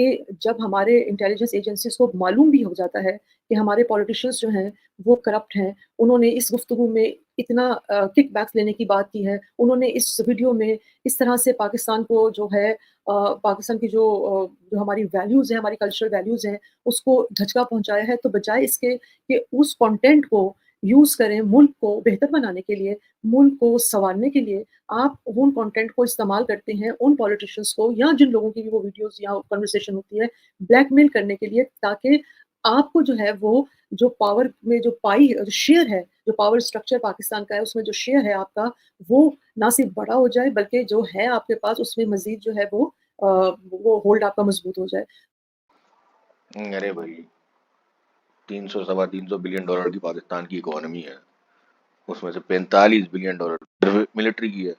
کہ جب ہمارے انٹیلیجنس ایجنسیز کو معلوم بھی ہو جاتا ہے کہ ہمارے پولیٹیشینس جو ہیں وہ کرپٹ ہیں، انہوں نے اس گفتگو میں اتنا کک بیکس لینے کی بات کی ہے، انہوں نے اس ویڈیو میں اس طرح سے پاکستان کو جو ہے پاکستان کی جو ہماری ویلیوز ہیں، ہماری کلچرل ویلیوز ہیں، اس کو دھچکا پہنچایا ہے، تو بجائے اس کے کہ اس کنٹینٹ کو یوز کریں ملک کو بہتر بنانے کے لیے، ملک کو سنوارنے کے لیے، آپ ان کنٹینٹ کو استعمال کرتے ہیں ان پولیٹیشینس کو یا جن لوگوں کی بھی وہ ویڈیوز یا کنورسیشن ہوتی ہے بلیک میل کرنے کے لیے، تاکہ آپ کو جو ہے وہ جو پاور میں جو پائی جو شیئر ہے، جو پاور اسٹرکچر پاکستان کا ہے اس میں جو شیئر ہے آپ کا، وہ نہ صرف بڑا ہو جائے بلکہ جو ہے آپ کے پاس اس میں مزید جو ہے وہ ہولڈ آپ کا مضبوط ہو جائے۔ ارے بھائی، 300 سوا 300 بلین ڈالر کی پاکستان کی اکانومی ہے، اس میں سے 45 بلین ڈالر ملٹری کی ہے،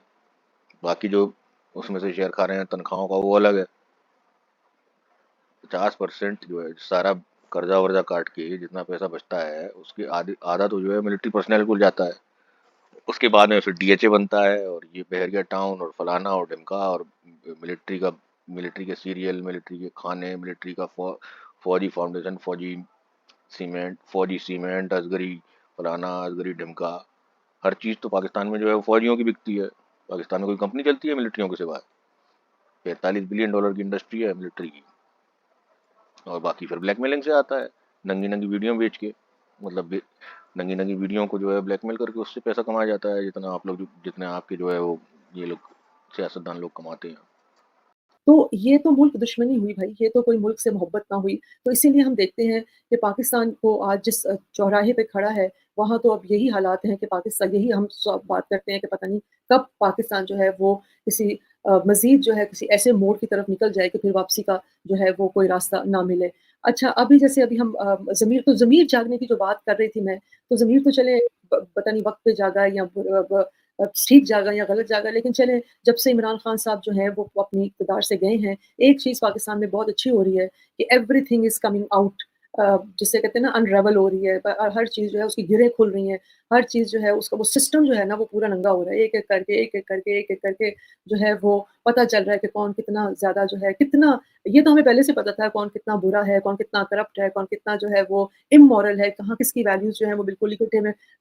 باقی جو اس میں سے شیئر کھا رہے ہیں تنخواہوں کا وہ الگ ہے۔ 50% جو ہے سارا قرضہ ورضہ کاٹ کے جتنا پیسہ بچتا ہے اس کی آدھا تو جو ہے ملٹری پرسنل کو جاتا ہے، اس کے بعد میں پھر ڈی ایچ اے بنتا ہے، اور یہ بحریہ ٹاؤن اور فلانا اور ڈمکا اور ملٹری کا، ملٹری کے سیریل، ملٹری کے کھانے، ملٹری کا فوجی فاؤنڈیشن، فوجی سیمنٹ، ازگری فلانا، ازگری ڈمکا، ہر چیز تو پاکستان میں جو ہے وہ فوجیوں کی بکتی ہے۔ پاکستان میں کوئی کمپنی چلتی ہے ملٹریوں کے سوائے؟ 45 بلین ڈالر کی انڈسٹری ہے ملٹری کی، اور باقی پھر بلیک میلنگ سے آتا ہے، ننگی ننگی ویڈیو بیچ کے، مطلب ننگی ننگی ویڈیو کو جو ہے بلیک میل کر کے اس سے پیسہ کمایا جاتا ہے، جتنا آپ لوگ، جتنے آپ کے جو ہے وہ یہ لوگ سیاستدان لوگ کماتے ہیں۔ تو یہ تو ملک دشمنی ہوئی بھائی، یہ تو کوئی ملک سے محبت نہ ہوئی۔ تو اسی لیے ہم دیکھتے ہیں کہ پاکستان کو آج جس چوراہے پہ کھڑا ہے، وہاں تو اب یہی حالات ہیں کہ پاکستان، یہی ہم سب بات کرتے ہیں کہ پتہ نہیں کب پاکستان جو ہے وہ کسی مزید جو ہے کسی ایسے موڑ کی طرف نکل جائے کہ پھر واپسی کا جو ہے وہ کوئی راستہ نہ ملے۔ اچھا، ابھی ہم ضمیر جاگنے کی جو بات کر رہی تھی میں، تو ضمیر تو چلے پتہ نہیں وقت پہ جاگا یا ٹھیک جاگا یا غلط جاگا، لیکن چلیں جب سے عمران خان صاحب جو ہیں وہ اپنی اقتدار سے گئے ہیں، ایک چیز پاکستان میں بہت اچھی ہو رہی ہے کہ every thing is coming out, جسے کہتے ہیں نا انریول ہو رہی ہے، ہر چیز جو ہے اس کی گرہیں کھل رہی ہیں، ہر چیز جو ہے اس کا وہ سسٹم جو ہے نا وہ پورا ننگا ہو رہا ہے، ایک ایک کر کے ایک ایک کر کے ایک ایک کر کے جو ہے وہ پتہ چل رہا ہے کہ کون کتنا زیادہ جو ہے کتنا، یہ تو ہمیں پہلے سے پتا تھا کون کتنا برا ہے، کون کتنا کرپٹ ہے، کون کتنا جو ہے وہ امورل ہے، کہاں کس کی ویلیوز جو ہے وہ بالکل ہی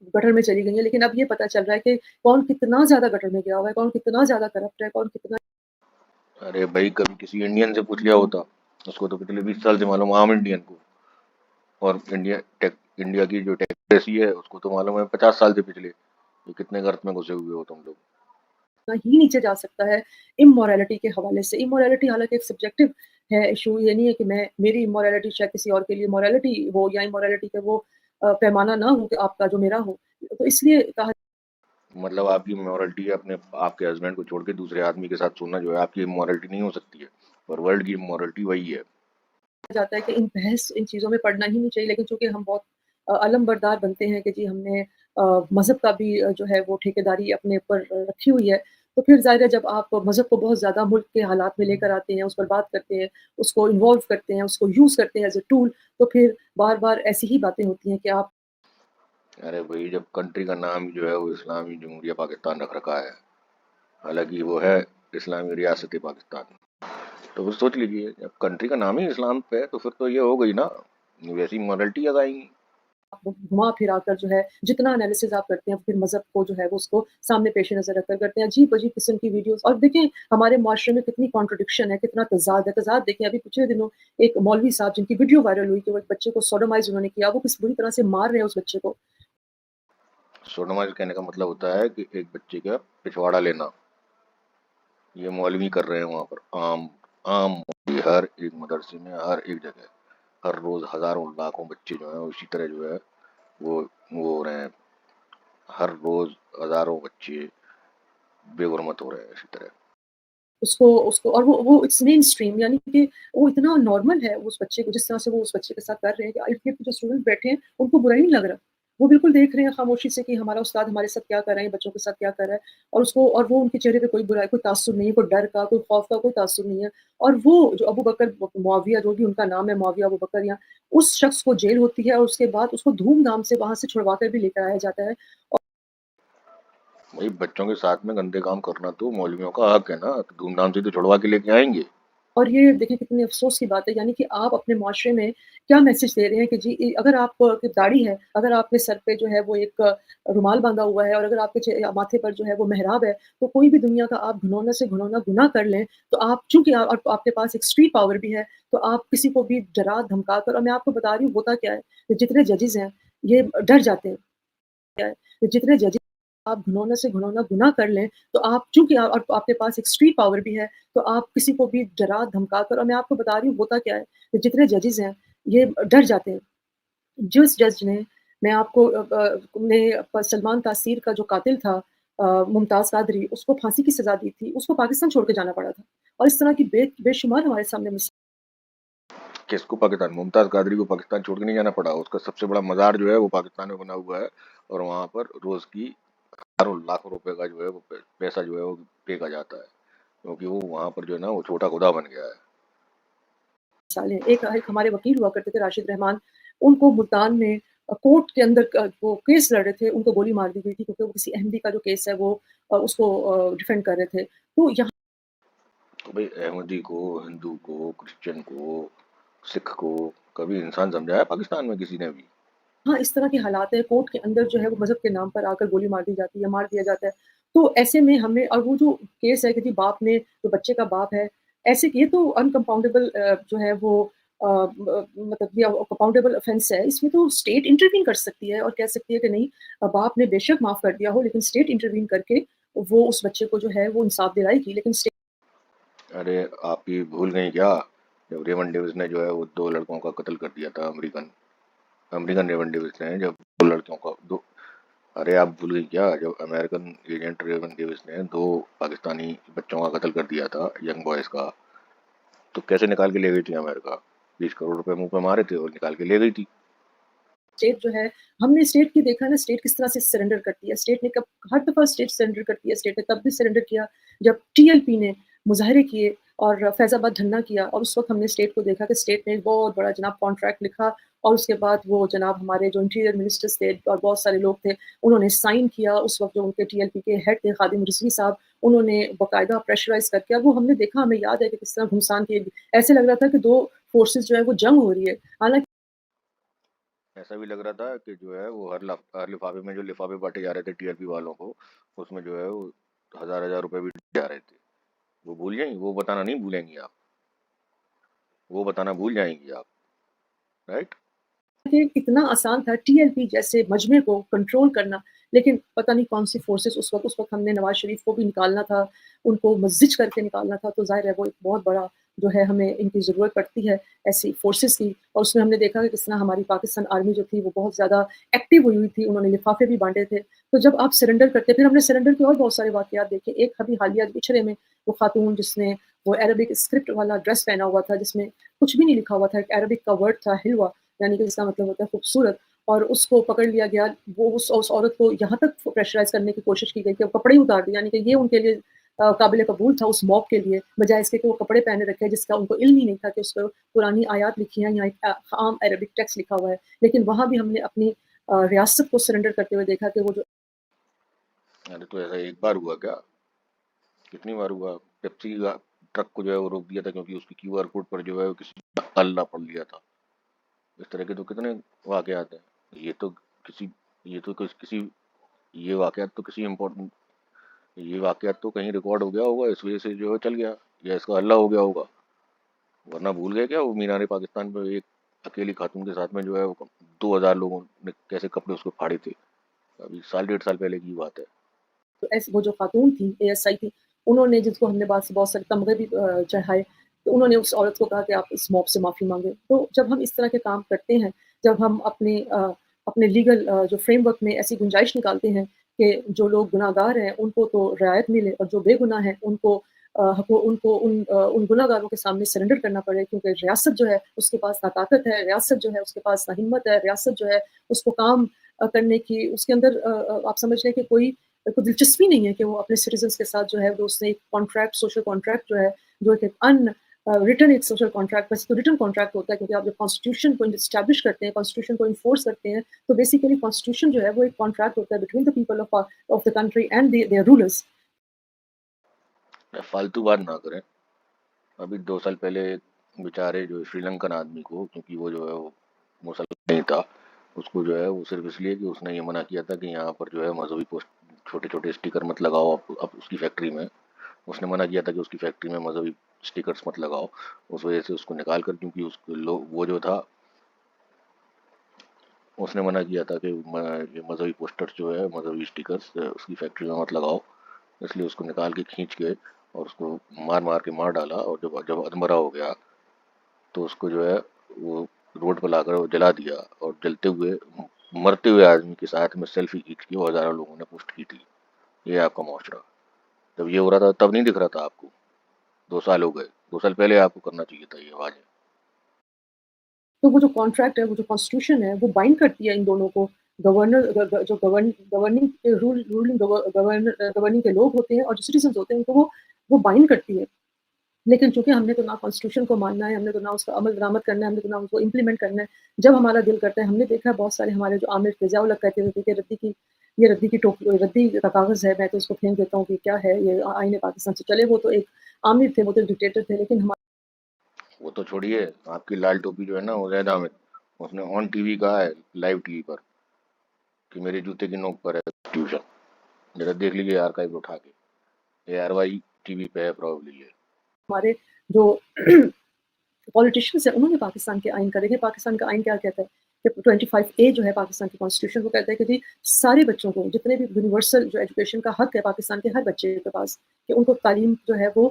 گٹر میں چلی گئی ہیں، لیکن اب یہ پتہ چل رہا ہے کہ کون کتنا زیادہ گٹر میں گیا ہوا ہے، کون کتنا زیادہ کرپٹ ہے، کون کتنا۔ ارے بھائی، کبھی کسی انڈین سے پوچھ لیا ہوتا، اس کو تو پچھلے 20 سال سے معلوم، عام انڈین کو، اور انڈیا کی جو ٹیکریسی ہے اس کو تو معلوم ہے 50 سال سے پچھلے، یہ کتنے غلط میں گھسے ہوئے ہو تم لوگ۔ ہی نیچے جا سکتا ہے امورالٹی کے حوالے سے۔ امورالٹی حالانکہ ایک سبجیکٹو ہے ایشو، یہ نہیں ہے کہ میری امورالٹی شاید کسی اور کے لیے مورالٹی ہو یا امورالٹی کا وہ پیمانہ نہ ہو کہ آپ کا جو میرا ہو، تو اس لیے کہا مطلب آپ کی مورالٹی اپنے آپ کے ہسبینڈ کو چھوڑ کے دوسرے آدمی کے ساتھ سونا جو ہے آپ کی مورالٹی نہیں ہو سکتی ہے، اور ورلڈ کی مورالٹی وہی ہے۔ جاتا ہے کہ ان بحث ان چیزوں میں پڑھنا ہی نہیں چاہیے، لیکن چونکہ ہم بہت علم بردار بنتے ہیں کہ جی ہم نے مذہب کا بھی جو ہے وہ ٹھیکیداری اپنے اوپر رکھی ہوئی ہے، تو پھر ظاہر ہے جب آپ مذہب کو بہت زیادہ ملک کے حالات میں لے کر آتے ہیں، اس پر بات کرتے ہیں، اس کو انوالو کرتے ہیں، اس کو یوز کرتے ہیں ایز اے ٹول، تو پھر بار بار ایسی ہی باتیں ہوتی ہیں کہ آپ ارے بھائی، جب کنٹری کا نام جو ہے وہ اسلامی جمہوریہ پاکستان رکھ رکھا ہے، حالانکہ وہ ہے اسلامی ریاست پاکستان، تو پھر سوچ لیجیے جب کنٹری کا نام ہی اسلام پہ ہے تو پھر تو یہ ہو گئی نا، ویسی مورالٹی آئیں گی۔ گھما پھرا کر جو ہے جتنا انالیسز آپ کرتے ہیں پھر مذہب کو جو ہے وہ اس کو سامنے پیش نظر رکھ کر کرتے ہیں عجیب عجیب قسم کی ویڈیوز، اور دیکھیں ہمارے معاشرے میں کتنی کانٹرڈکشن ہے، کتنا تضاد ہے۔ تضاد دیکھیں ابھی پچھلے دنوں ایک مولوی صاحب جن کی ویڈیو وائرل ہوئی کہ وہ ایک بچے کو سوڈومائز انہوں نے کیا، وہ کس بری طرح سے مار رہے ہیں اس بچے کو۔ سوڈومائز کہنے کا مطلب ہوتا ہے کہ ایک بچے کا پچھواڑا لینا، یہ مولوی کر رہے ہیں وہاں پر، عام عام مولوی ہر ایک مدرسے میں، ہر ایک جگہ، ہر روز ہزاروں لاکھوں بچے جو ہیں اسی طرح جو ہے وہ ہو رہے ہیں، ہر روز ہزاروں بچے بے غرمت ہو رہے ہیں اسی طرح۔ اس کو اور وہ اٹس مین اسٹریم، یعنی کہ وہ اتنا نارمل ہے اس بچے کو جس طرح سے وہ اس بچے کے ساتھ کر رہے ہیں کہ جو اسٹوڈنٹ بیٹھے ہیں ان کو برا ہی نہیں لگ رہا، وہ بالکل دیکھ رہے ہیں خاموشی سے کہ ہمارا استاد ہمارے ساتھ کیا کر رہے ہیں، بچوں کے ساتھ کیا کر رہا ہے، اور وہ ان کے چہرے پہ کوئی برائی، کوئی تعصب نہیں ہے، کوئی ڈر کا، کوئی خوف کا کوئی تعصب نہیں ہے۔ اور وہ جو ابو بکر معاویہ جو بھی ان کا نام ہے، معاویہ ابو بکر، یا اس شخص کو جیل ہوتی ہے اور اس کے بعد اس کو دھوم دھام سے وہاں سے چھڑوا کر بھی لے کر آیا جاتا ہے۔ بھائی بچوں کے ساتھ میں گندے کام کرنا تو مولویوں کا حق ہے نا، تو دھوم دھام سے تو چھڑوا کے لے کے آئیں گے۔ اور یہ دیکھیں کتنے افسوس کی بات ہے، یعنی کہ آپ اپنے معاشرے میں کیا میسج دے رہے ہیں کہ جی اگر آپ کی داڑھی ہے، اگر آپ کے سر پہ جو ہے وہ ایک رومال باندھا ہوا ہے اور اگر آپ کے ماتھے پر جو ہے وہ محراب ہے، تو کوئی بھی دنیا کا آپ گھنونا سے گھنونا گناہ کر لیں، تو آپ چونکہ آپ کے پاس ایک اسٹریٹ پاور بھی ہے، تو آپ کسی کو بھی ڈرا دھمکا کر، اور میں آپ کو بتا رہی ہوں ہوتا کیا ہے، کہ جتنے ججز ہیں یہ ڈر جاتے ہیں، کیا ہے کہ جتنے ججز آپ گھنونا سے گھنونا گناہ کر لیں، تو آپ چونکہ آپ کے پاس ایک اسٹریٹ پاور بھی ہے، تو آپ کسی کو بھی ڈرا دھمکا کر، اور میں آپ کو بتا رہی ہوں ہوتا کیا ہے، کہ جتنے ججز ہیں یہ ڈر جاتے ہیں۔ جس جج نے میں آپ کو نے سلمان تاثیر کا جو قاتل تھا ممتاز قادری، اس کو پھانسی کی سزا دی تھی، اس کو پاکستان چھوڑ کے جانا پڑا تھا، اور اس طرح کی بے شمار ہمارے سامنے کس کو پاکستان؟ ممتاز قادری کو پاکستان چھوڑ کے نہیں جانا پڑا، اس کا سب سے بڑا مزار جو ہے وہ پاکستان میں بنا ہوا ہے، اور وہاں پر روز کی ہزاروں لاکھوں روپے کا جو ہے وہ پیسہ جو ہے وہ پھینکا جاتا ہے، کیونکہ وہ وہاں پر جو ہے نا وہ چھوٹا خدا بن گیا ہے۔ مثالیں ایک ہمارے وکیل ہوا کرتے تھے راشد رحمان، ان کو ملتان میں کورٹ کے اندر وہ کیس لڑ رہے تھے، ان کو گولی مار دی گئی تھی کیونکہ وہ کسی احمدی کا جو کیس ہے وہ اس کو ڈیفینڈ کر رہے تھے۔ تو یہاں تو بھائی احمدی کو، ہندو کو، کرسچن کو، سکھ کو کبھی انسان سمجھا ہے پاکستان میں کسی نے بھی؟ ہاں، اس طرح کے حالات ہیں، کورٹ کے اندر جو ہے وہ مذہب کے نام پر آ کر گولی مار دی جاتی ہے، مار دیا جاتا ہے۔ تو ایسے میں ہمیں، اور وہ جو کیس ہے کہ جی باپ نے، جو بچے کا باپ ہے، ایسے یہ تو انکمپاؤنڈیبل جو ہے وہ مطلب یہ کمپاؤنڈیبل آفینس ہے، اس میں تو اسٹیٹ انٹروین کر سکتی ہے اور کہہ سکتی ہے کہ نہیں، باپ نے بے شک معاف کر دیا ہو، لیکن اسٹیٹ انٹروین کر کے وہ اس بچے کو جو ہے وہ انصاف دلائے گی، لیکن ارے آپ ہی بھول گئی کیا، جب ریون ڈیوس نے جو ہے وہ دو لڑکوں کا قتل کر دیا تھا، امریکن ریون ڈیوس نے جب دو لڑکیوں کا ارے آپ بھول گئی کیا، جب امریکن ایجنٹ ریون ڈیوس نے دو پاکستانی بچوں کا قتل کر دیا تھا، ینگ بوائز کا، تو کیسے نکال کے لے گئی تھی امریکہ؟ 20 کروڑ روپے منہ پہ مارے تھے اور نکال کے لے گئی تھی۔ اسٹیٹ جو ہے، ہم نے اسٹیٹ کی دیکھا نا، اسٹیٹ کس طرح سے سرنڈر کرتی ہے، اسٹیٹ نے کب، ہر دفعہ اسٹیٹ سرنڈر کرتی ہے، اسٹیٹ نے تب بھی سرنڈر کیا جب ٹی ایل پی نے مظاہرے کیے اور فیض آباد دھرنا کیا، اور اس وقت ہم نے اسٹیٹ کو دیکھا کہ اسٹیٹ نے بہت بڑا جناب کانٹریکٹ لکھا، اور اس کے بعد وہ جناب ہمارے جو انٹیریئر منسٹرز تھے اور بہت سارے لوگ تھے، انہوں نے سائن کیا، اس وقت جو ان کے ٹی ایل پی کے ہیڈ تھے خادم رضوی صاحب، انہوں نے باقاعدہ پریشرائز کر کے، وہ ہم نے دیکھا، ہمیں یاد ہے کہ کس طرح گھمسان کی، ایسے لگ رہا تھا کہ دو فورسز جو ہے وہ جنگ ہو رہی ہے، حالانکہ ایسا بھی لگ رہا تھا کہ جو ہے وہ ہر لفافے میں جو لفافے بانٹے جا رہے تھے ٹی ایل پی والوں کو، اس میں جو ہے وہ ہزار ہزار روپے بھی جا رہے تھے۔ وہ بھول جائیں گی، وہ بتانا نہیں بھولیں گی آپ، وہ بتانا بھول جائیں گی آپ، رائٹ؟ کہ اتنا آسان تھا ٹی ایل پی جیسے مجمع کو کنٹرول کرنا، لیکن پتہ نہیں کون سی فورسز اس وقت ہم نے نواز شریف کو بھی نکالنا تھا، ان کو مزج کر کے نکالنا تھا، تو ظاہر ہے وہ ایک بہت بڑا جو ہے ہمیں ان کی ضرورت پڑتی ہے ایسی فورسز کی، اور اس میں ہم نے دیکھا کہ کس طرح ہماری پاکستان آرمی جو تھی وہ بہت زیادہ ایکٹیو ہوئی تھی، انہوں نے لفافے بھی بانٹے تھے۔ تو جب آپ سرنڈر کرتے، پھر ہم نے سرنڈر کے اور بہت سارے واقعات دیکھے، ایک ابھی حالیہ پچھڑے میں وہ خاتون جس نے وہ عربک اسکرپٹ والا ڈریس پہنا ہوا تھا جس میں کچھ بھی نہیں لکھا ہوا تھا، ایک عربک کا ورڈ تھا حلوہ، یعنی کہ جس کا مطلب ہوتا ہے خوبصورت، اور اس کو پکڑ لیا گیا، وہ اس عورت کو یہاں تک پریشرائز کرنے کی کوشش کی گئی کہ وہ کپڑے ہی اتار دی، یعنی کہ یہ ان کے لیے قابل قبول تھا اس موب کے لیے، بجائے اس کے کہ وہ کپڑے پہنے رکھے جس کا ان کو علم ہی نہیں تھا کہ اس پر پرانی آیات لکھی ہیں یا ایک عام عربک ٹیکسٹ لکھا ہوا ہے، لیکن وہاں بھی ہم نے اپنی ریاست کو سرنڈر کرتے ہوئے دیکھا کہ وہ جو ارے تو ایسا ایک بار ہوا کیا؟ کتنی بار ہوا؟ پیپسی کا ٹرک کو جو ہے وہ روک دیا تھا کیونکہ اس کی کیو آر کوڈ پر جو ہے وہ کسی نے اللہ پڑھ لیا تھا۔ اس طرح کے تو کتنے واقعات ہیں۔ یہ تو کسی یہ تو کسی یہ واقعات تو کسی امپورٹنٹ یہ واقعات تو کہیں ریکارڈ ہو گیا ہوگا، اس وجہ سے جو ہے چل گیا، یا اس کا اللہ ہو گیا ہوگا، ورنہ بھول گئے کیا وہ مینار پاکستان پہ ایک اکیلی خاتون کے ساتھ میں جو ہے وہ 2000 لوگوں نے کیسے کپڑے اس کو پھاڑے تھے؟ ابھی سال 1.5 سال پہلے کی بات ہے۔ وہ جو خاتون تھی اے ایس آئی تھی، انہوں نے، جس کو ہم نے بعد سے بہت سارے تمغے بھی چڑھائے، تو انہوں نے اس عورت کو کہا کہ آپ اس موب سے معافی مانگیں۔ تو جب ہم اس طرح کے کام کرتے ہیں، جب ہم اپنے لیگل جو فریم ورک میں ایسی گنجائش نکالتے ہیں کہ جو لوگ گناہ گار ہیں ان کو تو رعایت ملے اور جو بے گناہ ہیں ان کو ان گناہ گاروں کے سامنے سرنڈر کرنا پڑے، کیونکہ ریاست جو ہے اس کے پاس نہ طاقت ہے، ریاست جو ہے اس کے پاس نہ ہمت ہے، ریاست جو ہے اس کو کام کرنے کی، اس کے اندر آپ سمجھ لیں کہ کوئی دلچسپی نہیں ہے کہ وہ اپنے سٹیزنس کے ساتھ جو ہے وہ اس نے ایک کانٹریکٹ، سوشل کانٹریکٹ جو ہے، جو ایک ان ریٹن ایک سوشل کانٹریکٹ، ویسے تو ریٹن کانٹریکٹ ہوتا ہے کیونکہ آپ جب کانسٹیٹیوشن کو اسٹیبلش کرتے ہیں، کانسٹیٹیوشن کو انفورس کرتے ہیں، تو بیسیکلی کانسٹیٹیوشن جو ہے وہ ایک کانٹریکٹ ہوتا ہے between the people of the country and their rulers. فالتو بات نہ کریں، ابھی 2 سال پہلے ایک بیچارے جو شری لنکن آدمی کو، کیونکہ وہ جو ہے وہ مسلمان نہیں تھا، اس کو جو ہے وہ صرف اس لیے کہ اس نے یہ منع کیا تھا کہ یہاں پر جو ہے مذہبی پوسٹ چھوٹے چھوٹے اسٹیکر مت لگاؤ اب اس کی فیکٹری میں. اس نے منع کیا تھا کہ اس کی فیکٹری میں مذہبی اسٹیکرس مت لگاؤ. اس وجہ سے اس کو نکال کر، کیونکہ اس کو وہ جو تھا، اس نے منع کیا تھا کہ یہ مذہبی پوسٹر جو ہے مذہبی اسٹیکرس اس کی فیکٹری میں مت لگاؤ. اس لیے اس کو نکال کے کھینچ کے اور اس کو مار مار کے مار ڈالا. اور جب ادمرا ہو گیا تو اس کو جو ہے وہ روڈ پہ لا کر وہ جلا دیا. اور جلتے ہوئے مرتے ہوئے آدمی کے ساتھ میں سیلفی کھینچ کی وہ ہزاروں لوگوں نے پوسٹ کی تھی. یہ آپ کا معاشرہ. جب یہ ہو رہا تھا تب نہیں دکھ رہا تھا آپ کو. 2 سال ہو گئے. 2 سال پہلے آپ کو کرنا چاہیے تھا یہ آواز. تو وہ جو کانٹریکٹ ہے، وہ جو کانسٹیٹیوشن ہے، وہ بائنڈ کرتی ہے ان دونوں کو. گورنر جو گورننگ گورننگ کے لوگ ہوتے ہیں اور جو سٹیزنز ہوتے ہیں ان کو وہ بائنڈ کرتی ہے. لیکن چونکہ ہم نے تو نہ کانسٹیٹیوشن کو ماننا ہے، ہم نے تو نہ اس کا عمل درآمد کرنا ہے، ہم نے تو نہ اس کو امپلیمنٹ کرنا ہے. جب ہمارا دل کرتا ہے، ہم نے دیکھا ہے بہت سارے ہمارے جو عامر تھے، ضیاء الحق کہتے ہوتے کہ ردی کی ٹوپی، ردی کا کاغذ ہے، میں تو اس کو پھینک دیتا ہوں کہ کیا ہے یہ آئین پاکستان سے چلے. وہ تو ایک عامر تھے، وہ تو ڈکٹیٹر تھے، لیکن وہ تو چھوڑیے، آپ کی لال ٹوپی جو ہے نا عزید احمد، اس نے آن ٹی وی کہا ہے، لائیو ٹی وی پر، کہ میرے جوتے کی نوک پر ہے کانسٹیٹیوشن. ذرا دیکھ لیجیے آرکائیو اٹھا کے. اے آر وائی ٹی وی پہ ہے پرابلی یہ. ہمارے جو پولیٹیشینس ہیں انہوں نے پاکستان کے آئین کا دیکھیں. پاکستان کا آئین کیا کہتا ہے کہ 25A جو ہے پاکستان کی کانسٹیٹیوشن، وہ کہتا ہے کہ جی سارے بچوں کو، جتنے بھی یونیورسل جو ایجوکیشن کا حق ہے پاکستان کے ہر بچے کے پاس، کہ ان کو تعلیم جو ہے وہ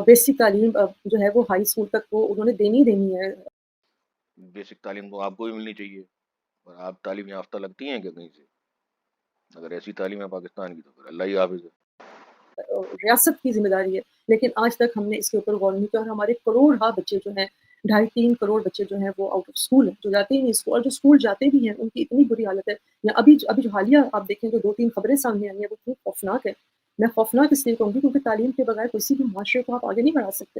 بیسک تعلیم جو ہے وہ ہائی اسکول تک وہ انہوں نے دینی ہے. بیسک تعلیم تو آپ کو بھی ملنی چاہیے. اور آپ تعلیم یافتہ لگتی ہیں کہ کہیں سے؟ اگر ایسی تعلیم ہے پاکستان کی تو پھر اللہ ہی حافظ ہے. ریاست کی ذمہ داری ہے، لیکن آج تک ہم نے اس کے اوپر غور نہیں کیا. اور ہمارے کروڑ ہا بچے جو ہیں، 2.5-3 کروڑ بچے جو ہیں وہ آؤٹ آف اسکول ہیں، جو جاتے ہی نہیں اسکول. اور جو اسکول جاتے بھی ہیں ان کی اتنی بری حالت ہے. یا ابھی جو حالیہ آپ دیکھیں جو 2-3 خبریں سامنے آئی ہیں وہ اتنی خوفناک ہے. میں خوفناک اس لیے کہوں گی کیونکہ تعلیم کے بغیر کسی بھی معاشرے کو آپ آگے نہیں بڑھا سکتے.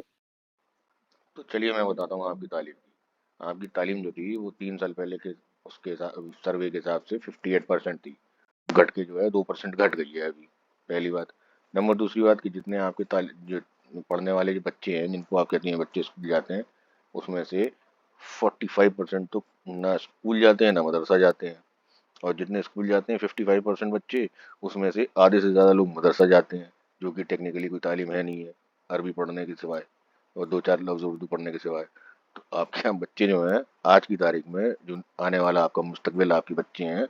تو چلیے میں بتاتا ہوں آپ کی تعلیم کی. آپ کی تعلیم جو تھی وہ 3 سال پہلے کے اس کے سروے کے حساب سے 58% تھی. گھٹ کے جو ہے 2% گھٹ گئی ہے ابھی. پہلی بات. نمبر دوسری بات کہ جتنے آپ کے جو پڑھنے والے جو بچے ہیں، جن کو آپ کہتے ہیں بچے اسکول جاتے ہیں، اس میں سے 45% تو نہ اسکول جاتے ہیں نہ مدرسہ جاتے ہیں. اور جتنے اسکول جاتے ہیں 55% بچے، اس میں سے آدھے سے زیادہ لوگ مدرسہ جاتے ہیں، جو کہ ٹیکنیکلی کوئی تعلیم ہے نہیں ہے عربی پڑھنے کے سوائے، اور 2-4 لفظ اردو پڑھنے کے سوائے. تو آپ کے یہاں بچے جو ہیں آج کی تاریخ میں، جو آنے والا آپ کا مستقبل آپ کے بچے ہیں،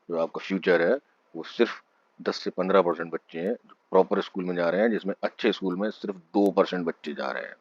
جو آپ کا فیوچر ہے، وہ صرف 10 سے 15% بچے ہیں جو پراپر اسکول میں جا رہے ہیں، جس میں اچھے اسکول میں صرف 2% بچے جا رہے ہیں.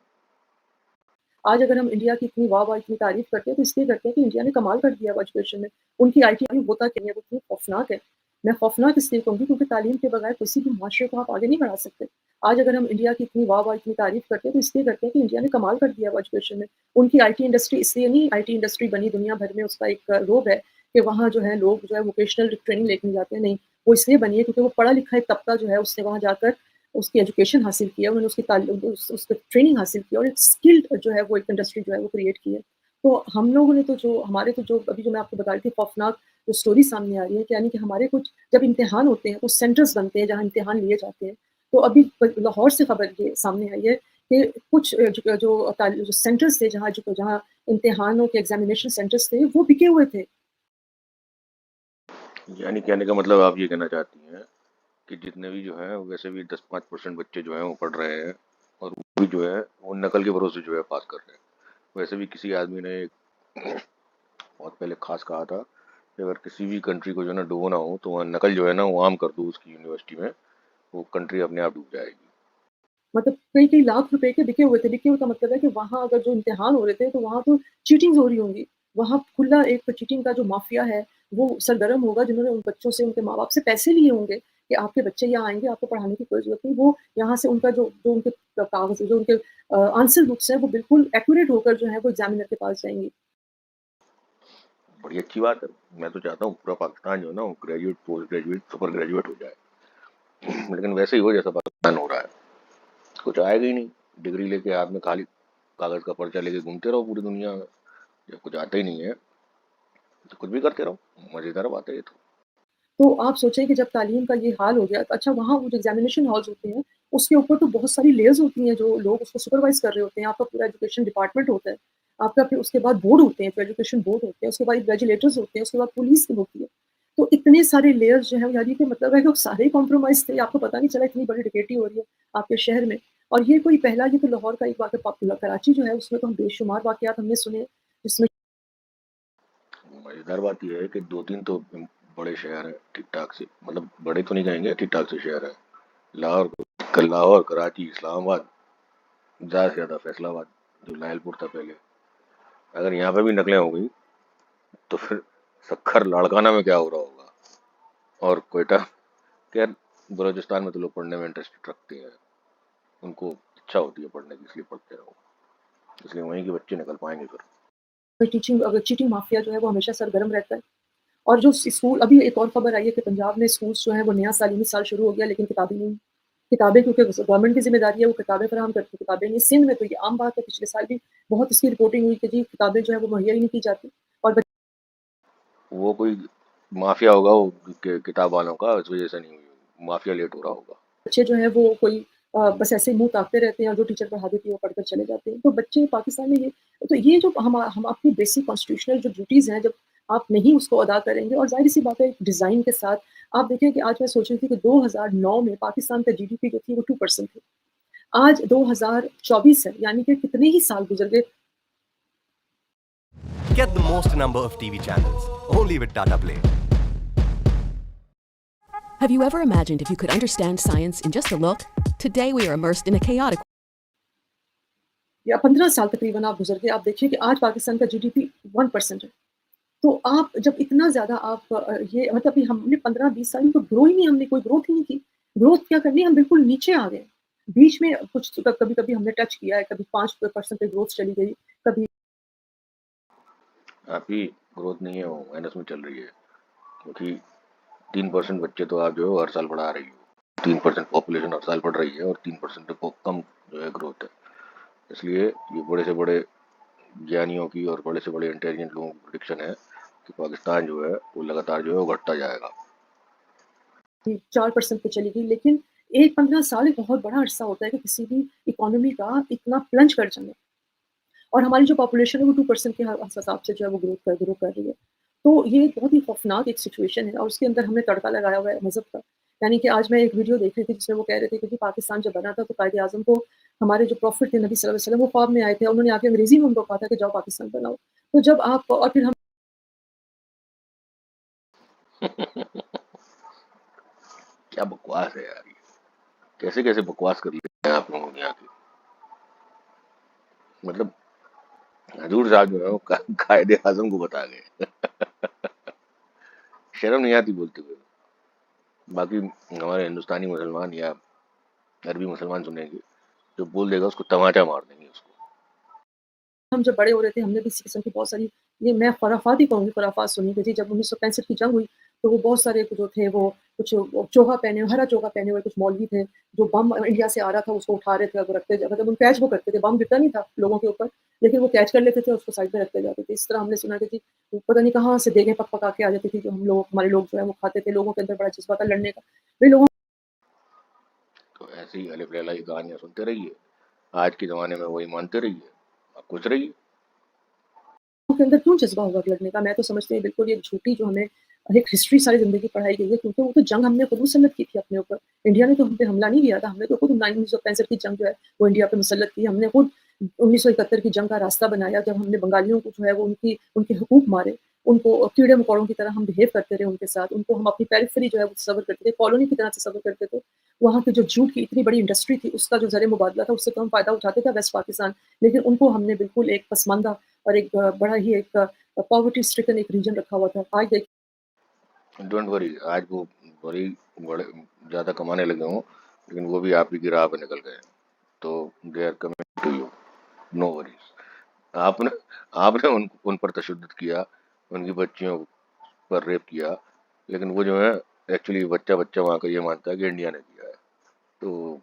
آج اگر ہم انڈیا کی اتنی واہ اتنی تعریف کرتے ہیں تو اس لیے کرتے ہیں کہ انڈیا نے کمال کر دیا ایجوکیشن میں. ان کی آئی ٹی ہوتا کہ وہ اتنی خوفناک ہے. میں خوفناک اس لیے کہوں گی کیونکہ تعلیم کے بغیر کسی بھی معاشرے کو آپ آگے نہیں بڑھا سکتے. آج اگر ہم انڈیا کی اتنی واہ اتنی تعریف کرتے ہیں تو اس لیے کرتے ہیں کہ انڈیا نے کمال کر دیا ایجوکیشن میں. ان کی آئی ٹی انڈسٹری اس لیے نہیں، آئی ٹی انڈسٹری بنی دنیا بھر میں اس کا ایک روب ہے کہ وہاں جو ہے لوگ جو ہے ووکیشنل ٹریننگ لے کے جاتے ہیں. نہیں، وہ اس لیے بنی ہے کیونکہ وہ پڑھا لکھا ایک طبقہ جو ہے اس نے وہاں جا کر اس کی ایجوکیشن حاصل کیا، انہوں نے اس کی تعلیم اس کی ٹریننگ حاصل کی اور ایک اسکلڈ جو ہے وہ ایک انڈسٹری جو ہے وہ کریٹ کی ہے. تو ہم لوگوں نے تو جو ہمارے تو جو ابھی جو میں آپ کو بتا رہی تھی خوفناک جو اسٹوری سامنے آ رہی ہے کہ یعنی کہ ہمارے کچھ جب امتحان ہوتے ہیں تو سینٹرز بنتے ہیں جہاں امتحان لیے جاتے ہیں. تو ابھی لاہور سے خبر یہ سامنے آئی ہے کہ کچھ جو سینٹرز تھے جہاں امتحانوں کے ایگزامینیشن سینٹرز تھے وہ بکے ہوئے تھے. یعنی کہنے کا مطلب آپ یہ کہنا چاہتی ہیں کہ جتنے بھی جو ہیں ویسے بھی 10-5% بچے جو ہیں وہ پڑھ رہے ہیں، اور وہ بھی جو ہے وہ نقل کے بھروسے جو ہے پاس کر رہے ہیں. ویسے بھی کسی آدمی نے ایک بہت پہلے خاص کہا تھا کہ اگر کسی بھی کنٹری کو جو ہے نا ڈوبونا ہو تو وہاں نقل جو ہے نا وہ عام کر دو اس کی یونیورسٹی میں، وہ کنٹری اپنے آپ ڈوب جائے گی. مطلب کئی لاکھ روپے کے بکے ہوئے تھے. بکے ہوئے کا مطلب ہے کہ وہاں اگر جو امتحان ہو رہے تھے تو وہاں تو چیٹنگ ہو رہی ہوں گی. وہاں کھلا ایک چیٹنگ کا جو مافیا ہے وہ سرگرم ہوگا، جنہوں نے ان بچوں سے ان کے ماں باپ سے پیسے لیے ہوں گے کہ آپ کے بچے یہاں آئیں گے، آپ کو پڑھانے کی کوئی ضرورت نہیں. وہ یہاں سے ان کا جو ان کے کاغذ جو ان کے آنسر بکس ہیں وہ بالکل ایکوریٹ ہو کر جو ہے وہ ایگزامینر کے پاس جائیں گی. بڑی اچھی بات ہے. میں تو چاہتا ہوں پورا پاکستان جو ہے نا وہ graduate, post graduate, super graduate ہو جائے. لیکن ویسے ہی ہو جیسا پاکستان ہو رہا ہے. کچھ آئے گا ہی نہیں. ڈگری لے کے ہاتھ میں خالی کاغذ کا پرچہ لے کے گھومتے رہو پوری دنیا میں. جب کچھ آتا ہی نہیں ہے تو کچھ بھی کرتے رہو. مزیدار بات ہے یہ تو. تو آپ سوچیں کہ جب تعلیم کا یہ حال ہو گیا، تو اچھا وہاں وہ جو ایگزامینیشن ہالز ہوتے ہیں، اس کے اوپر تو بہت ساری لیئرز ہوتی ہیں جو لوگ اس کو سپروائز کر رہے ہوتے ہیں، آپ کا پورا ایجوکیشن ڈپارٹمنٹ ہوتا ہے، آپ کا پھر اس کے بعد بورڈ ہوتے ہیں، پھر ایجوکیشن بورڈ ہوتے ہیں، اس کے بعد ریگولیٹرز ہوتے ہیں، اس کے بعد پولیس کی ہوتی ہے۔ تو اتنے سارے لیئرز جو ہیں، یعنی کہ مطلب ہے کہ وہ سارے ہی کمپرومائز تھے، آپ کو پتہ نہیں چلا اتنی بڑی ڈکیتی ہو رہی ہے آپ کے شہر میں۔ اور یہ کوئی پہلا، یہ تو لاہور کا ایک واقعہ، کراچی جو ہے اس میں تو ہم بے شمار واقعات ہم نے سنے ہیں، جس میں مزیدار بات یہ ہے کہ دو تین تو بڑے شہر ہیں ٹھیک ٹھاک سے، مطلب بڑے تو نہیں کہیں گے، ٹھیک ٹھاک سے شہر ہے، لاہور، کراچی، اسلام آباد، زیادہ سے زیادہ فیصلہ آباد جو لائل پور تھا پہلے۔ اگر یہاں پہ بھی نقلیں ہو گئی تو پھر سکھر لاڑکانہ میں کیا ہو رہا ہوگا، اور کوئٹہ۔ خیر، بلوچستان میں تو لوگ پڑھنے میں انٹرسٹ رکھتے ہیں، ان کو اچھا ہوتی ہے پڑھنے کی، اس لیے پڑھتے رہو، اس لیے وہیں کے بچے نکل پائیں گے پھر۔ چیٹنگ مافیا جو ہے وہ ہمیشہ سرگرم رہتا ہے۔ اور جو اسکول، ابھی ایک اور خبر آئی ہے کہ پنجاب میں اسکولس جو ہیں وہ نیا تعلیمی سال شروع ہو گیا، لیکن کتابیں نہیں، کتابیں کیونکہ گورنمنٹ کی ذمہ داری ہے، وہ کتابیں فراہم کرتی، کتابیں نہیں۔ سندھ میں تو یہ عام بات ہے، پچھلے سال بھی بہت اس کی رپورٹنگ ہوئی کہ جی کتابیں جو ہے وہ مہیا ہی نہیں کی جاتی، اور وہ کوئی مافیا ہوگا وہ کتاب والوں کا، اس وجہ سے نہیں ہوئی، مافیا لیٹ ہو رہا ہوگا۔ بچے جو ہیں وہ کوئی بس ایسے منہ تاکتے رہتے ہیں، اور جو ٹیچر پڑھا دیتی ہے وہ پڑھ کر چلے جاتے ہیں۔ تو بچے پاکستان میں تو یہ جو ہم اپنی بیسک کانسٹیٹیوشنل جو ڈیوٹیز ہیں، جب آپ نہیں اس کو ادا کریں گے، اور ظاہر سی بات ہے ڈیزائن کے ساتھ، آپ دیکھیں کہ آج میں سوچ رہی تھی کہ 2009 میں پاکستان کا جی ڈی پی جو تھی وہ 2% تھی، آج 2024 ہے، یعنی کہ کتنے ہی سال گزر گئے۔ Get the most number of TV channels, only with Tata Play. Have you ever imagined if you could understand science in just a look? Today we are immersed in a chaotic یا 15 سال تقریباً آپ گزر گئے، آپ دیکھیے کہ آج پاکستان کا جی ڈی پی 1% ہے۔ تو آپ جب اتنا زیادہ آپ یہ مطلب ہم نے 15-20 سال میں تو گرو ہی نہیں، ہم نے کوئی گروتھ ہی نہیں کی۔ گروتھ کیا کرنی، ہم بالکل نیچے آ گئے۔ بیچ میں کچھ کبھی کبھی ہم نے ٹچ کیا ہے، کبھی 5% پہ گروتھ چلی گئی، کبھی آپ کی گروتھ نہیں ہے، وہ مائنس میں چل رہی ہے، کیونکہ 3% بچے تو آپ جو ہے ہر سال پڑھا رہی ہو، 3% پاپولیشن ہر سال پڑھ رہی ہے، اور 3% تو کم جو ہے گروتھ ہے۔ اس لیے یہ بڑے سے بڑے جانیوں کی اور بڑے سے بڑے انٹیلیجنٹ لوگوں کی پریڈکشن ہے کہ پاکستان جو ہے وہ لگاتار جو ہے وہ گھٹتا جائے گا۔ 4% پہ چلی گئی۔ لیکن ایک 15 سال ایک بہت بڑا عرصہ ہوتا ہے کہ کسی بھی اکانومی کا اتنا پلنج کر جانا، اور ہماری جو پاپولیشن ہے وہ 2% کے حساب سے جو ہے وہ گرو کر رہی ہے۔ تو یہ ایک بہت ہی خوفناک ایک سچویشن ہے، اور اس کے اندر ہم نے تڑکا لگایا ہوا ہے مذہب کا۔ یعنی کہ آج میں ایک ویڈیو دیکھ رہی تھی جس میں وہ کہہ رہے تھے کہ پاکستان جب بنا تھا تو قائد اعظم کو ہمارے جو پروفٹ تھے نبی صلی اللہ علیہ وسلم وہ خواب میں آئے تھے، انہوں نے آ کے انگریزی میں ان کو کہا تھا کہ جاؤ پاکستان بناؤ۔ تو جب آپ، اور پھر ہم کیا بکواس ہے یار، یہ کیسے کیسے بکواس کر لیتے ہیں آپ لوگوں نے یہاں کی، مطلب حضور صاحب جو ہے وہ قائد اعظم کو بتا گئے، شرم نہیں آتی بولتے ہوئے۔ باقی ہمارے ہندوستانی مسلمان یا عربی مسلمان سنیں گے، جو بول دے گا اس کو تماچا مار دیں گے اس کو۔ ہم جب بڑے ہو رہے تھے ہم نے بھی اسی قسم کی بہت ساری، یہ میں خرافات ہی کہوں گی، خرافات سنی کہ جی جب 1965 کی جنگ ہوئی تو وہ بہت سارے جو تھے وہ کچھ چوغا پہنے، ہرا چوغا پہنے ہوئے کچھ مولوی تھے جو بم انڈیا سے آ رہا تھا اس کو اٹھا رہے تھے، وہ رکھتے مطلب ان کیچ وہ کرتے تھے، بم گرتا نہیں تھا لوگوں کے اوپر، لیکن وہ کیچ کر لیتے تھے اور اس کو سائڈ میں رکھتے جاتے تھے۔ اس طرح ہم نے سنا کہ جی پتہ نہیں کہاں سے دیگیں پک پکا کے آ جاتی تھی جو ہمارے لوگ جو ہے وہ کھاتے تھے، لوگوں کے اندر بڑا جذبہ تھا لڑنے کا۔ بھئی لوگوں تو ایسی ہی الف لیلا کی کہانیاں سنتے رہیے، آج کے زمانے میں وہی مانتے رہیے، اب کچھ رہیے۔ کے اندر کیوں جذبہ ہوگا لڑنے کا؟ میں تو سمجھتی ہوں بالکل یہ جھوٹی جو ہمیں ایک ہسٹری ساری زندگی پڑھائی گئی ہے، کیونکہ وہ تو جنگ ہم نے خود مسلط کی تھی اپنے اوپر۔ انڈیا نے تو ہم پہ حملہ نہیں کیا تھا، ہم نے تو خود 1965 کی جنگ جو ہے وہ انڈیا پہ مسلط کی، ہم نے خود 1971 کی جنگ کا راستہ بنایا، جب ہم نے بنگالیوں کو جو ہے وہ ان کے حقوق مارے، ان کو کیڑے مکوڑوں کی طرح ہم بہیو کرتے رہے ان کے ساتھ، ان کو ہم اپنی پیریفری جو ہے وہ تصور کرتے تھے، کالونی کی طرح تصور کرتے تھے۔ وہاں کی جو جوٹ کی اتنی بڑی انڈسٹری تھی اس کا جو زر مبادلہ تھا اس سے تو ہم فائدہ اٹھاتے تھے ویسٹ پاکستان، لیکن ان کو ہم نے بالکل ایک پسماندہ اور ایک بڑا ہی ایک پاورٹی اسٹرکن ایک ریجن رکھا ہوا تھا۔ آج دیکھیں ڈونٹ وری، آج وہ بڑی بڑے زیادہ کمانے لگے ہوں، لیکن وہ بھی آپ ہی کی راہ پہ نکل گئے ہیں، تو they are coming to you, no worries. آپ نے ان پر تشدد کیا، ان کی بچیوں پر ریپ کیا، لیکن وہ جو ہے ایکچولی بچہ وہاں کا یہ مانتا ہے کہ انڈیا نے کیا ہے، تو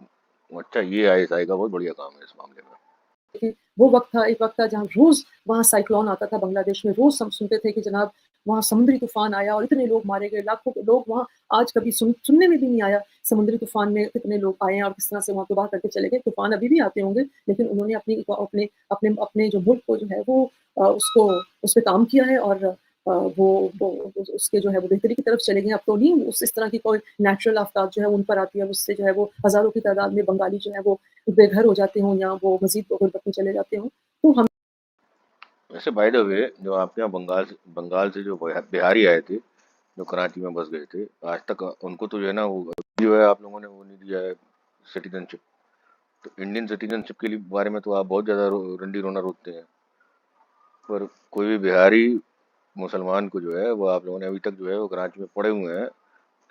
اچھا یہ آئی ایس آئی کا بہت بڑھیا کام ہے اس معاملے میں۔ وہ وقت تھا، ایک وقت تھا جہاں روز وہاں سائیکلون آتا تھا بنگلہ دیش میں، روز ہم سنتے تھے کہ جناب وہاں سمندری طوفان آیا اور اتنے لوگ مارے گئے, لاکھوں کے لوگ وہاں آج کبھی سننے میں بھی نہیں آیا سمندری طوفان میں کتنے لوگ آئے ہیں اور کس طرح سے وہاں تباہ کر کے چلے گئے. طوفان ابھی بھی آتے ہوں گے لیکن انہوں نے اپنے جو ملک کو جو ہے وہ اس پہ کام کیا ہے اور وہ اس کے جو ہے وہ بہتری کی طرف چلے گئے. اب تو نہیں اس طرح کی کوئی نیچرل آفتاب جو ہے ان پر آتی ہے, اس سے جو ہے وہ ہزاروں کی تعداد میں بنگالی جو ہے وہ بے گھر ہو جاتے ہوں یا وہ مزید غربت میں چلے جاتے ہوں. تو ہم ویسے بائی دا وے جو آپ کے یہاں بنگال سے جو بہاری آئے تھے جو کراچی میں بس گئے تھے, آج تک ان کو تو جو ہے نا وہ جو ہے آپ لوگوں نے وہ نہیں دیا ہے سٹیزن شپ. تو انڈین سٹیزن شپ کے بارے میں تو آپ بہت زیادہ رنڈی رونا روتے ہیں, پر کوئی بھی بہاری مسلمان کو جو ہے وہ آپ لوگوں نے ابھی تک جو ہے وہ کراچی میں پڑے ہوئے ہیں,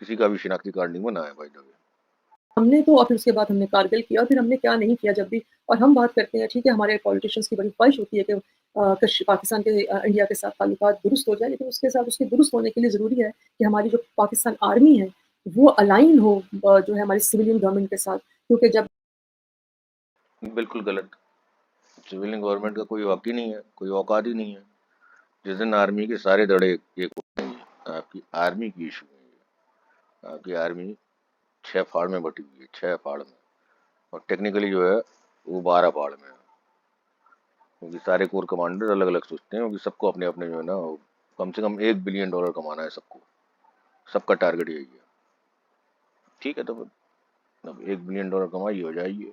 کسی کا بھی شناختی کارڈ نہیں بنا ہے بائی دا وے. نے تو اور پھر اس کے بعد ہم نے کارگل کیا اور پھر ہم نے کیا نہیں کیا جب بھی. اور ہم بات کرتے ہیں ٹھیک ہے ہمارے پولیٹیشینس کی بڑی خواہش ہوتی ہے کہ پاکستان کے انڈیا کے ساتھ تعلقات درست ہو جائے, لیکن اس کے ساتھ اس کے درست ہونے کے لیے ضروری ہے کہ ہماری جو پاکستان آرمی ہے وہ الائن ہو جو ہے ہماری سویلین گورنمنٹ کے ساتھ, کیونکہ جب بالکل غلط. سویلین گورنمنٹ کا کوئی واقع نہیں ہے, کوئی اوقات ہی نہیں ہے. جس دن آرمی کے سارے دڑے ایک ہو جائیں گے, آپ کی آرمی کی ایشو ہے یہ. آپ کی آرمی 6 پھاڑ میں بٹی ہوئی ہے, 6 پھاڑ میں, اور ٹیکنیکلی جو ہے وہ 12 پھاڑ میں ہے, کیونکہ سارے کور کمانڈر الگ الگ سوچتے ہیں, کیونکہ سب کو اپنے اپنے جو ہے نا کم سے کم $1 بلین کمانا ہے سب کو, سب کا ٹارگیٹ یہی ہے. ٹھیک ہے, تو اب $1 بلین کمائی ہو جائے گی.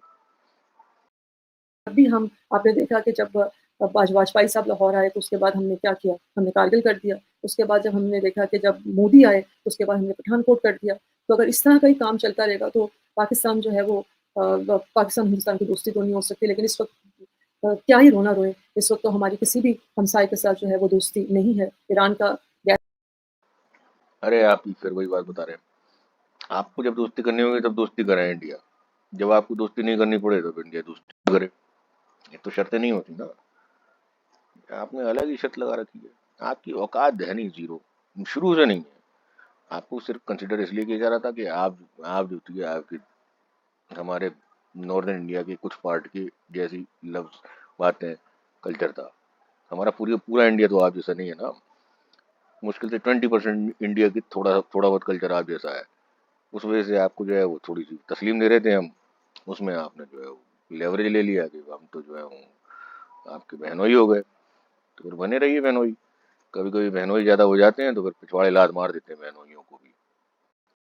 بھی آپ نے دیکھا کہ جب واجپئی صاحب لاہور آئے تو اس کے بعد ہم نے کیا کیا, ہم نے کارگل کر دیا. اس کے بعد جب ہم نے دیکھا کہ جب مودی آئے تو اس کے بعد ہم نے پٹھان کوٹ کر دیا. تو اگر اس طرح کا ہی کام چلتا رہے گا تو پاکستان جو ہے وہ پاکستان ہندوستان کی دوستی تو نہیں ہو سکتی, لیکن اس وقت کیا ہی رونا روئے. اس وقت تو ہماری کسی بھی ہمسائے کے ساتھ جو ہے وہ دوستی نہیں ہے. ایران کا ارے آپ پھر وہی بات بتا رہے ہیں, آپ کو جب دوستی کرنی ہوگی تب دوستی کریں انڈیا, جب آپ کو دوستی نہیں کرنی پڑے تو انڈیا دوستی کرے. یہ تو شرطیں نہیں ہوتی نا, آپ نے الگ ہی شرط لگا رکھی ہے. آپ کی اوقات ہے نہیں, زیرو, شروع سے نہیں ہے. آپ کو صرف کنسیڈر اس لیے کیا جا رہا تھا کہ آپ جو تھی آپ کی ہمارے ناردرن انڈیا کے کچھ پارٹ کی جیسی لفظ باتیں کلچر تھا. ہمارا پورا انڈیا تو آپ جیسا نہیں ہے نا, مشکل سے 20% انڈیا کی تھوڑا بہت کلچر آپ جیسا ہے. اس وجہ سے آپ کو جو ہے وہ تھوڑی سی تسلیم دے رہے تھے ہم, اس میں آپ نے جو ہے لیوریج لے لیا کہ ہم تو جو ہے آپ کے بہنوئی ہو گئے. تو پھر بنے رہیے بہنوئی. کبھی کبھی بہنوئی زیادہ ہو جاتے ہیں تو پھر پچھواڑے لات مار دیتے ہیں بہنوئیوں کو بھی.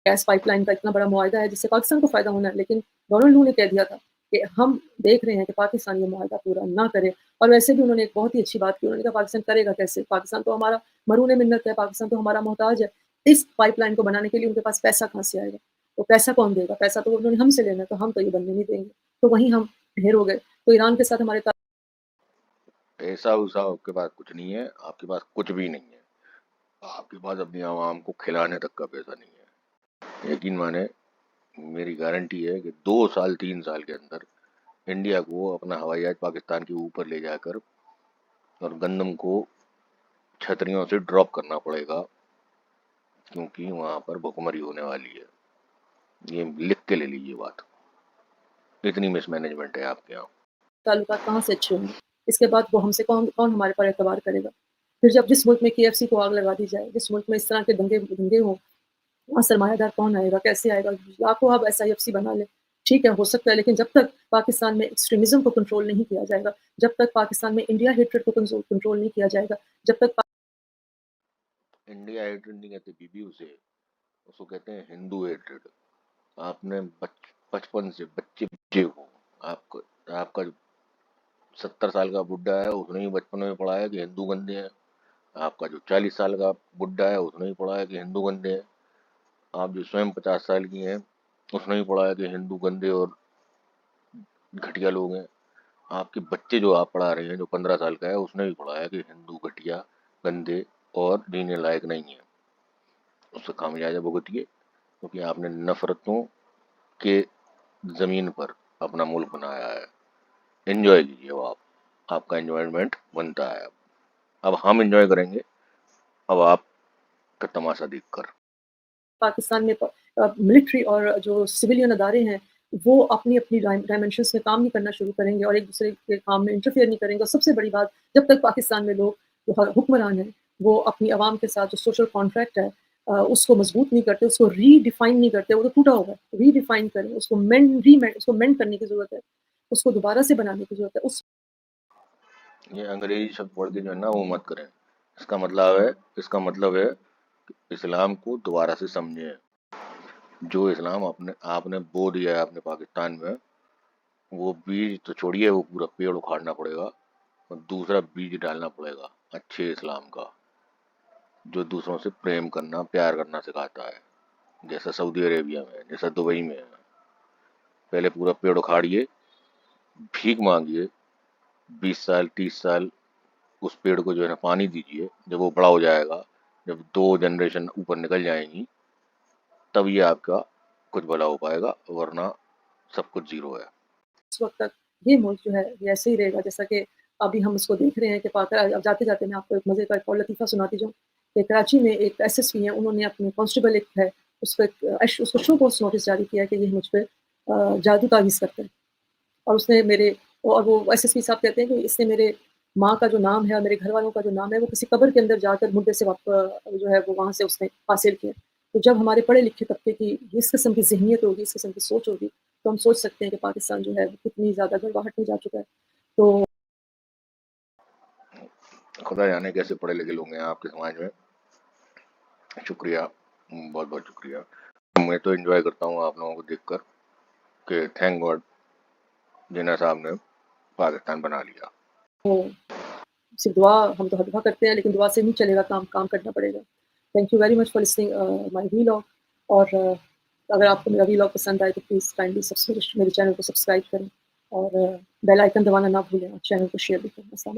گیس پائپ لائن کا اتنا بڑا معاہدہ ہے جس سے پاکستان کو فائدہ ہونا ہے, لیکن ڈونلڈ لو نے کہہ دیا تھا کہ ہم دیکھ رہے ہیں کہ پاکستان یہ معاہدہ پورا نہ کرے. اور ویسے بھی انہوں نے ایک بہت ہی اچھی بات کی, انہوں نے کہا پاکستان کرے گا کیسے, پاکستان تو ہمارا مرہون منت ہے, پاکستان تو ہمارا محتاج ہے. اس پائپ لائن کو بنانے کے لیے ان کے پاس پیسہ کہاں سے آئے گا, تو پیسہ کون دے گا, پیسہ تو انہوں نے ہم سے لینا, تو ہم تو یہ بننے نہیں دیں گے. تو وہیں ہم ڈھیر ہو گئے. تو ایران کے ساتھ ہمارے ایسا ویسا آپ کے پاس کچھ نہیں ہے, آپ کے پاس کچھ بھی نہیں ہے. آپ کے پاس اپنی عوام کو کھلانے تک کا پیسہ نہیں ہے. یقین مانے, میری گارنٹی ہے کہ 2 سال 3 سال کے اندر انڈیا کو اپنا ہوائی جہاز پاکستان کے اوپر لے جا کر اور گندم کو چھتریوں سے ڈراپ کرنا پڑے گا, کیونکہ وہاں پر بھوکمری ہونے والی ہے. یہ لکھ کے لے لیجیے بات, اتنی مس مینجمنٹ ہے آپ کے یہاں. تعلقات کہاں سے اچھے ہوں گے. اس کے بعد وہ ہم سے کون ہمارے پر اعتبار کرے گا. پھر جب جس ملک میں KFC کو آگ لگا دی جائے, جس ملک میں اس طرح کے دنگے ہوں, وہاں سرمایہ دار کون آئے گا, کیسے آئے گا. آپ کو آپ SIFC بنا لیں, ٹھیک ہے ہو سکتا ہے, لیکن جب تک پاکستان میں ایکسٹریمزم کو کنٹرول نہیں کیا جائے گا, جب تک پاکستان میں انڈیا ہیٹریڈ کو کنٹرول نہیں کیا جائے گا, جب تک انڈیا ہیٹریڈ نہیں کہتے بی بی اسے, اس کو کہتے ہیں ہندو ہیٹریڈ. آپ نے بچپن سے بچے کو آپ کا 70 سال کا بڈھا ہے اس نے ہی بچپن میں پڑھایا کہ ہندو گندے ہیں. آپ کا جو 40 سال کا بڈھا ہے اس نے ہی پڑھایا کہ ہندو گندے ہیں. آپ جو سوئم 50 سال کی ہیں اس نے ہی پڑھایا کہ ہندو گندے اور گھٹیا لوگ ہیں. آپ کے بچے جو آپ پڑھا رہے ہیں جو 15 سال کا ہے اس نے بھی پڑھایا کہ ہندو گھٹیا گندے اور جینے لائق نہیں ہیں. اس سے خامیازہ بھگتیے, کیونکہ آپ نے نفرتوں کے زمین پر اپنا ملک بنایا ہے. انجوائے کیجیے, وہ آپ کا انجوائمنٹ بنتا ہے. اب ہم انجوائے کریں گے, اب آپ کا تماشا دیکھ کر. پاکستان میں ملٹری اور جو سویلین ادارے ہیں وہ اپنی ڈائمنشنس میں کام نہیں کرنا شروع کریں گے اور ایک دوسرے کے کام میں انٹرفیئر نہیں کریں گے. اور سب سے بڑی بات, جب تک پاکستان میں لوگ جو حکمران ہیں وہ اپنی عوام کے ساتھ جو سوشل کانٹریکٹ ہے اس کو مضبوط نہیں کرتے، اس کو ری ڈیفائن نہیں کرتے، وہ تو ٹوٹا ہوا ہے، ری ڈیفائن کریں، اس کو اس کو مینڈ کرنے کی ضرورت ہے، اس کو دوبارہ سے بنانے کی ضرورت ہے. یہ انگریزی شبد پڑھ کے جو ہے نا وہ مت کریں. اس کا مطلب ہے کہ اسلام کو دوبارہ سے سمجھیں. جو اسلام آپ نے بو دیا ہے اپنے پاکستان میں، وہ بیج تو چھوڑیے، وہ پورا پیڑ اکھاڑنا پڑے گا اور دوسرا بیج ڈالنا پڑے گا اچھے اسلام کا، جو دوسروں سے پریم کرنا، پیار کرنا سکھاتا ہے، جیسا سعودی عربیہ میں، جیسا دبئی میں ہے. پہلے پورا پیڑ اکھاڑیے، بھیک مانگیے، 20 سال 30 سال اس پیڑ کو جو ہے نا پانی دیجیے. جب وہ بڑا ہو جائے گا، جب 2 جنریشن اوپر نکل جائیں گی، تب یہ آپ کا کچھ بھلا ہو پائے گا، ورنہ سب کچھ زیرو ہے. اس وقت تک یہ ملک جو ہے یہ ایسے ہی رہے گا جیسا کہ ابھی ہم اس کو دیکھ رہے ہیں کہ اب جاتے جاتے میں آپ کو ایک مزے کا ایک اور لطیفہ سناتی جاؤں کہ کراچی میں ایک ایس ایس پی ہیں، انہوں نے اپنے کانسٹیبل ایک ہے اس پہ اس کو شو کوس نوٹس جاری کیا کہ یہ مجھ پہ جادو تعویذ کرتے ہیں. اور اس نے اور وہ ایس ایس پی صاحب کہتے ہیں کہ اس نے میرے ماں کا جو نام ہے اور میرے گھر والوں کا جو نام ہے وہ کسی قبر کے اندر جا کر مردے سے جو ہے وہ وہاں سے اس نے حاصل کیا. تو جب ہمارے پڑھے لکھے طبقے کی اس قسم کی ذہنیت ہوگی، اس قسم کی سوچ ہوگی، تو ہم سوچ سکتے ہیں کہ پاکستان جو ہے وہ کتنی زیادہ گڑبڑاہٹ میں جا چکا ہے. تو خدا جانے کیسے پڑھے لکھے لوگ ہیں آپ کے سماج میں. شکریہ، بہت بہت شکریہ. میں تو انجوائے کرتا ہوں آپ لوگوں کو دیکھ کر کہ تھینک گاڈ جناح صاحب نے پاکستان بنا لیا. صرف دعا، ہم تو دعا کرتے ہیں لیکن دعا سے نہیں چلے گا، کام کرنا پڑے گا. Thank you very much for listening my vlog. اور اگر آپ کو میرا ویلاگ پسند آئے تو پلیز کائنڈلی میرے چینل کو سبسکرائب کریں اور بیل آئکن دبانا نہ بھولیں، اور چینل کو شیئر بھی کریں. السلام علیکم.